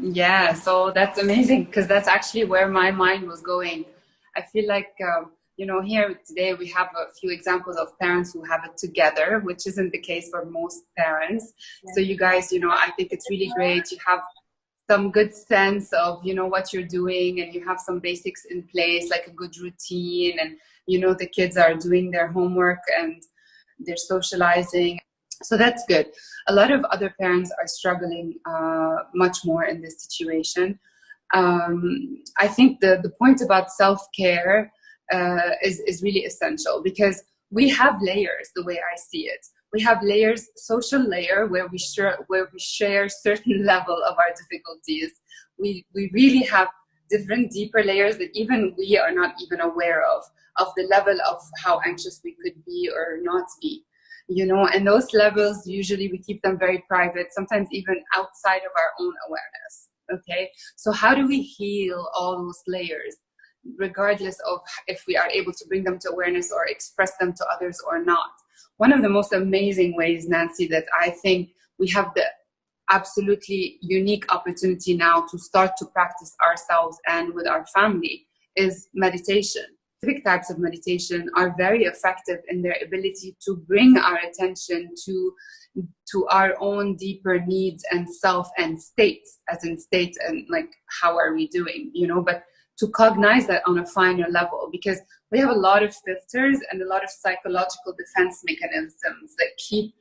Yeah, so that's amazing because that's actually where my mind was going. I feel like, here today we have a few examples of parents who have it together, which isn't the case for most parents. So you guys, I think it's really great. You have some good sense of, what you're doing, and you have some basics in place, like a good routine, and, the kids are doing their homework and they're socializing. So that's good. A lot of other parents are struggling much more in this situation. I think the point about self-care is really essential because we have layers the way I see it. We have layers, social layer where we share certain level of our difficulties. We really have different deeper layers that even we are not even aware of the level of how anxious we could be or not be. And those levels, usually we keep them very private, sometimes even outside of our own awareness. Okay, so how do we heal all those layers, regardless of if we are able to bring them to awareness or express them to others or not? One of the most amazing ways, Nancy, that I think we have the absolutely unique opportunity now to start to practice ourselves and with our family is meditation. Specific types of meditation are very effective in their ability to bring our attention to our own deeper needs and self and states, as in states and like how are we doing, but to cognize that on a finer level, because we have a lot of filters and a lot of psychological defense mechanisms that keep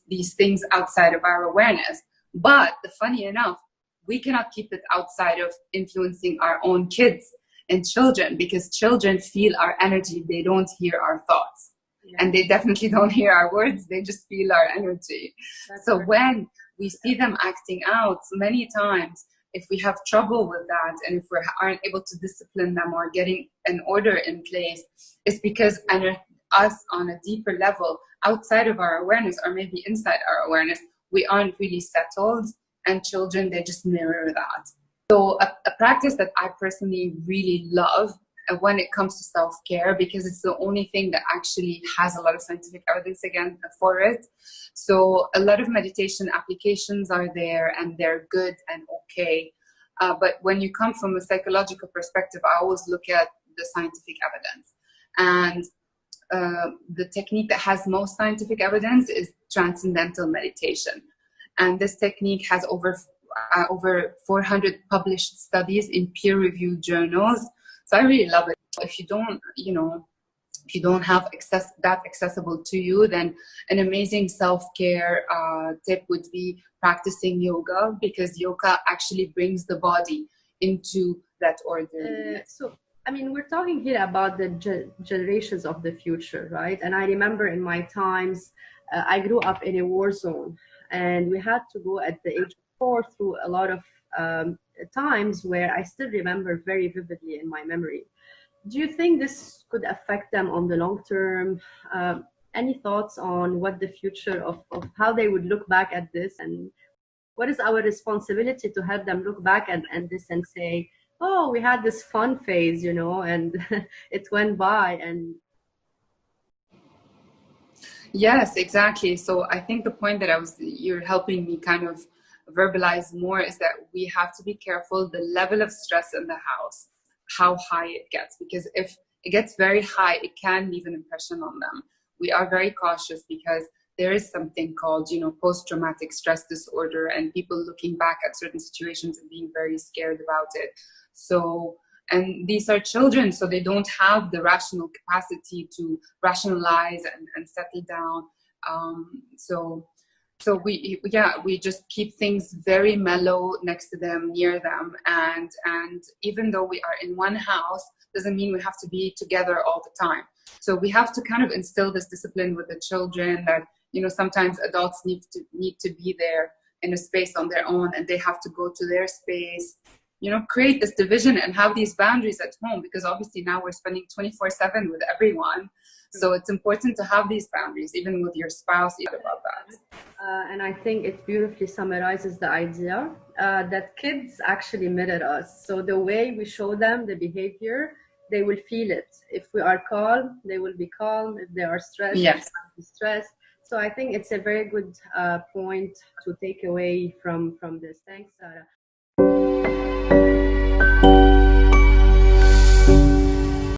these things outside of our awareness. But the funny enough, we cannot keep it outside of influencing our own kids and children, because children feel our energy. They don't hear our thoughts. Yeah. And they definitely don't hear our words. They just feel our energy. That's so right. When we see them acting out many times, if we have trouble with that and if we aren't able to discipline them or getting an order in place, it's because us on a deeper level outside of our awareness, or maybe inside our awareness, we aren't really settled, and children, they just mirror that. So a practice that I personally really love when it comes to self-care, because it's the only thing that actually has a lot of scientific evidence again for it. So a lot of meditation applications are there and they're good and okay. But when you come from a psychological perspective, I always look at the scientific evidence. And the technique that has most scientific evidence is transcendental meditation. And this technique has over 400 published studies in peer-reviewed journals. So I really love it. If you don't have that accessible to you, then an amazing self-care tip would be practicing yoga, because yoga actually brings the body into that order. We're talking here about the generations of the future, right? And I remember in my times, I grew up in a war zone, and we had to go at the age of 4 through a lot of times where I still remember very vividly in my memory. Do you think this could affect them on the long term? Any thoughts on what the future of how they would look back at this, and what is our responsibility to have them look back at this and say, oh, we had this fun phase, and it went by? And yes, exactly. So I think the point that you're helping me kind of verbalize more is that we have to be careful the level of stress in the house, how high it gets, because if it gets very high, it can leave an impression on them. We are very cautious because there is something called, post-traumatic stress disorder, and people looking back at certain situations and being very scared about it. So, and these are children, so they don't have the rational capacity to rationalize and settle down. So we just keep things very mellow next to them, near them, and even though we are in one house, doesn't mean we have to be together all the time. So we have to kind of instill this discipline with the children that, sometimes adults need to be there in a space on their own, and they have to go to their space. Create this division and have these boundaries at home, because obviously now we're spending 24/7 with everyone. So it's important to have these boundaries, even with your spouse, about that. And I think it beautifully summarizes the idea that kids actually mirror us. So the way we show them the behavior, they will feel it. If we are calm, they will be calm. If they are stressed, yes, they will be stressed. So I think it's a very good point to take away from this. Thanks, Sarah.